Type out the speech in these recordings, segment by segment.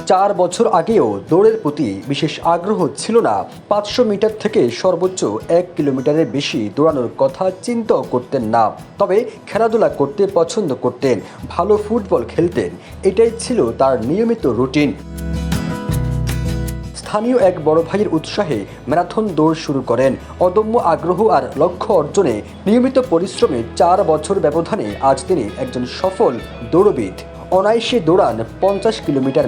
4 বছর আগেও দৌড়ের প্রতি বিশেষ আগ্রহ ছিল না। 500 মিটার থেকে সর্বোচ্চ 1 কিলোমিটারের বেশি দৌড়ানোর কথা চিন্তাও করতেন না। তবে খেলাধুলা করতে পছন্দ করতেন, ভালো ফুটবল খেলতেন, এটাই ছিল তার নিয়মিত রুটিন। স্থানীয় এক বড় ভাইয়ের উৎসাহে ম্যারাথন দৌড় শুরু করেন। অদম্য আগ্রহ আর লক্ষ্য অর্জনে নিয়মিত পরিশ্রমে 4 বছর ব্যবধানে আজ তিনি একজন সফল দৌড়বিদ। অনায়াসে দৌড়ান 50 কিলোমিটার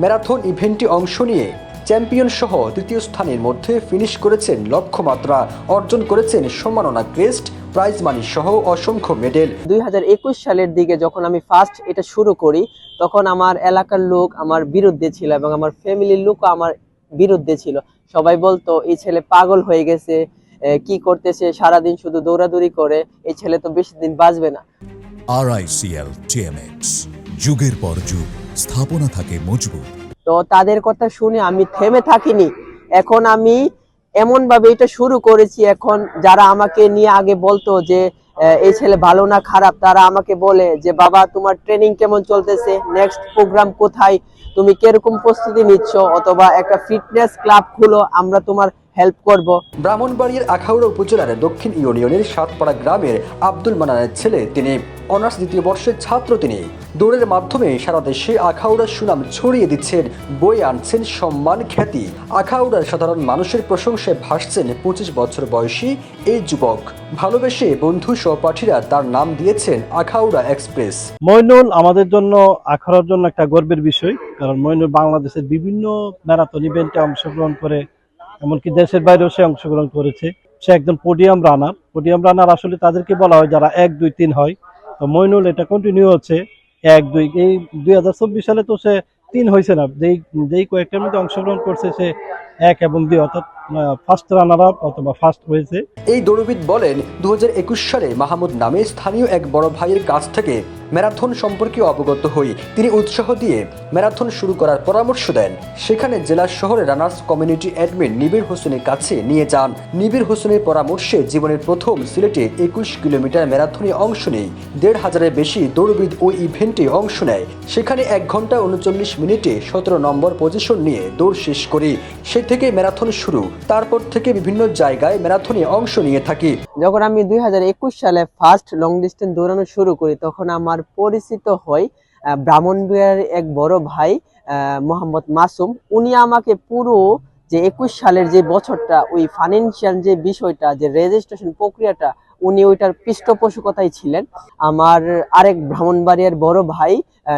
ম্যারাথন ইভেন্টে অংশ নিয়ে চ্যাম্পিয়ন সহ তৃতীয় স্থানের মধ্যে ফিনিশ করেছেন লক্ষ্যমাত্রা, অর্জন করেছেন সম্মাননা ক্রেস্ট, প্রাইজ মানি সহ অসংখ্য মেডেল। 2021 সালের দিকে যখন আমি ফার্স্ট এটা শুরু করি, তখন আমার এলাকার লোক আমার বিরুদ্ধে ছিল এবং আমার ফ্যামিলির লোকও আমার বিরুদ্ধে ছিল। সবাই বলতো এই ছেলে পাগল হয়ে গেছে, কি করতেছে, সারাদিন শুধু দৌড়াদৌড়ি করে, এই ছেলে তো বেশি দিন বাঁচবে না। RICL TMX, যুগের পর যুগ স্থাপনা থাকে মজবুত। তো তাদের কথা শুনে আমি থেমে থাকিনি। এখন আমি এমন ভাবে এটা শুরু করেছি, এখন যারা আমাকে নিয়ে আগে বলতো যে এই ছেলে ভালো না খারাপ, তারা আমাকে বলে যে বাবা তোমার ট্রেনিং কেমন চলতেছে, নেক্সট প্রোগ্রাম কোথায়, তুমি কিরকম প্রস্তুতি নিচ্ছ, অথবা একটা ফিটনেস ক্লাব খুলো, আমরা তোমার হেল্প করব। ব্রাহ্মণবাড়িয়ার আখাউড়া উপজেলার দক্ষিণ ইউনিয়নের সাতপাড়া গ্রামের আব্দুল মান্নানের ছেলে তিনি। অনার্স দ্বিতীয় বর্ষের ছাত্র তিনি। দৌড়ের মাধ্যমে সারা দেশে আখাউড়ার সুনাম ছড়িয়ে দিচ্ছেন, বয়ে আনছেন সম্মান খ্যাতি। আখাউড়ার সাধারণ মানুষের প্রশংসায় ভাসছেন 25 বছর বয়সী এই যুবক। ভালোবেসে বন্ধু সহপাঠীরা তার নাম দিয়েছেন আখাউড়া এক্সপ্রেস। মইনুল আমাদের জন্য, আখাউড়ার জন্য একটা গর্বের বিষয়, কারণ মইনুল বাংলাদেশের বিভিন্ন ম্যারাথন ইভেন্টে অংশগ্রহণ করে, এমনকি দেশের বাইরেও সে অংশগ্রহণ করেছে। সে একজন পোডিয়াম রানার আসলে তাদেরকে বলা হয় যারা 1, 2, 3 হয়। তো মইনুল এটা কন্টিনিউ হচ্ছে 1, 2, এই 2024 সালে তো সে 3 হয়েছে না, যেই কয়েকটার মধ্যে অংশগ্রহণ করছে সে 1 এবং 2 অর্থাৎ ফার্স্ট রানার আপ অথবা ফার্স্ট হয়েছে। এই দৌড়বিদ বলেন, 2021 সালে মাহমুদ নামে স্থানীয় এক বড় ভাইয়ের কাছ থেকে ম্যারাথন সম্পর্কে অবগত হই। তিনি উৎসাহ দিয়ে ম্যারাথন শুরু করার পরামর্শ দেন। সেখানে জেলা শহরের রানার্স কমিউনিটি অ্যাডমিন নিবির হোসেনের কাছে নিয়ে যান। নিবির হোসেনের পরামর্শে জীবনের প্রথম সিলেটে 21 কিলোমিটার ম্যারাথনে অংশ নেই। 1,500-এর বেশি দৌড়বিদ ওই ইভেন্টে অংশ নেয়। সেখানে 1 ঘন্টা 39 মিনিটে 17 নম্বর পজিশন নিয়ে দৌড় শেষ করি। সে থেকে ম্যারাথন শুরু। তারপর থেকে বিভিন্ন জায়গায় ম্যারাথনে অংশ নিয়ে থাকি। যখন আমি 2021 সালে ফার্স্ট লং ডিস্টেন্স দৌড়ানো শুরু করি, তখন আমার পরিচিত হয় ব্রাহ্মণবাড়িয়ার এক বড় ভাই মোহাম্মদ মাসুম। উনি আমাকে পুরো যে 21 সালের যে বছরটা, ওই ফাইন্যান্সিয়াল যে বিষয়টা, যে রেজিস্ট্রেশন প্রক্রিয়াটা, উনি ওইটার পৃষ্ঠপোষকতায় ছিলেন। আমার আরেক ব্রাহ্মণবাড়িয়ার বড় ভাই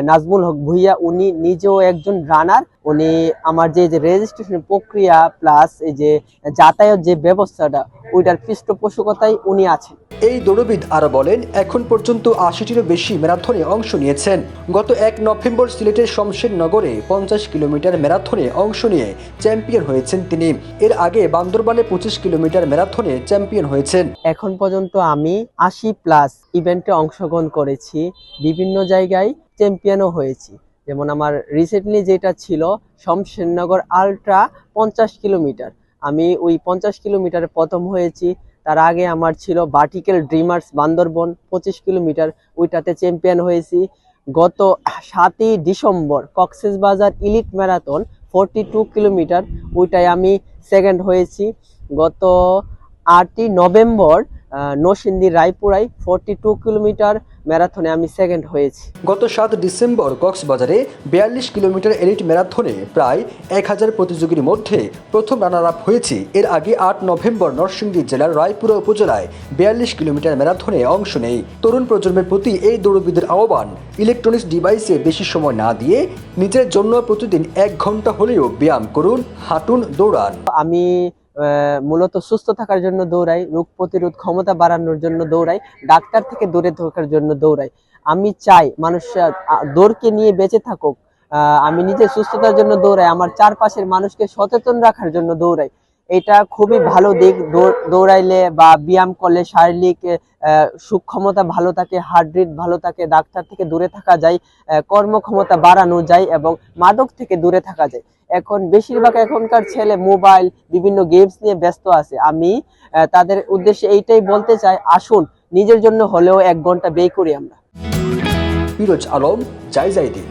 নাজমুল হক ভুইয়া, উনি নিজেও একজন রানার। উনি আমার যে রেজিস্ট্রেশন প্রক্রিয়া প্লাস এই যে যাতায়াত যে ব্যবস্থাটা, ওইটার পৃষ্ঠপোষকতায় উনি আছেন। এই দৌড়বিদ আরো বলেন, এখন পর্যন্ত 80-টিরও বেশি ম্যারাথনে অংশ নিয়েছেন। গত 1 নভেম্বর সিলেটের শমশেরনগরে 50 কিলোমিটার ম্যারাথনে অংশ নিয়ে চ্যাম্পিয়ন হয়েছেন তিনি। এর আগে বান্দরবানে 25 কিলোমিটার ম্যারাথনে চ্যাম্পিয়ন হয়েছেন। এখন পর্যন্ত আমি 80+ ইভেন্টে অংশগ্রহণ করেছি, বিভিন্ন জায়গায় চ্যাম্পিয়নও হয়েছি। যেমন আমার রিসেন্টলি যেটা ছিল শমশেরনগর আলট্রা 50 কিলোমিটার, আমি ওই 50 কিলোমিটারে প্রথম হয়েছি। তার আগে আমার ছিল ভার্টিক্যাল ড্রিমার্স বান্দরবন 25 কিলোমিটার, ওইটাতে চ্যাম্পিয়ন হয়েছি। গত 7ই December Cox's Bazar elite marathon 42 kilometre, ওইটায় আমি সেকেন্ড হয়েছি। গত 8ই নভেম্বর নরসিংদী রায়পুরায় 42 কিলোমিটার ম্যারাথনে আমি সেকেন্ড হয়েছি। গত 7 ডিসেম্বর কক্সবাজারে 42 কিলোমিটার এলিট ম্যারাথনে প্রায় 1000 প্রতিযোগীর মধ্যে প্রথম রানার আপ হয়েছি। এর আগে 8 নভেম্বর নরসিংদী জেলার রায়পুরা উপজেলায় 42 কিলোমিটার ম্যারাথনে অংশ নেই। তরুণ প্রজন্মের প্রতি এই দৌড়বিদের আহ্বান, ইলেকট্রনিক্স ডিভাইসে বেশি সময় না দিয়ে নিজের জন্য প্রতিদিন 1 ঘন্টা হলেও ব্যায়াম করুন, হাঁটুন, দৌড়ান। আমি মূলত সুস্থ থাকার জন্য দৌড়াই, রোগ প্রতিরোধ ক্ষমতা বাড়ানোর জন্য দৌড়াই, ডাক্তার থেকে দূরে থাকার জন্য দৌড়াই। আমি চাই মানুষ দৌড়কে নিয়ে বেঁচে থাকুক। আমি নিজে সুস্থতার জন্য দৌড়াই, আমার চারপাশের মানুষকে সচেতন রাখার জন্য দৌড়াই। এটা খুবই ভালো দিক। দৌড়াইলে বা ব্যায়াম করলে শারীরিক সুক্ষমতা ভালো থাকে, হার্ট রেট ভালো থাকে, ডাক্তার থেকে দূরে থাকা যায়, কর্মক্ষমতা বাড়ানো যায় এবং মাদক থেকে দূরে থাকা যায়। এখন বেশিরভাগ এখনকার ছেলে মোবাইল, বিভিন্ন গেমস নিয়ে ব্যস্ত আছে। আমি তাদের উদ্দেশ্যে এইটাই বলতে চাই, আসুন নিজের জন্য হলেও 1 ঘন্টা ব্যয় করি আমরা। ফিরোজ আলম, জায়জাইদি।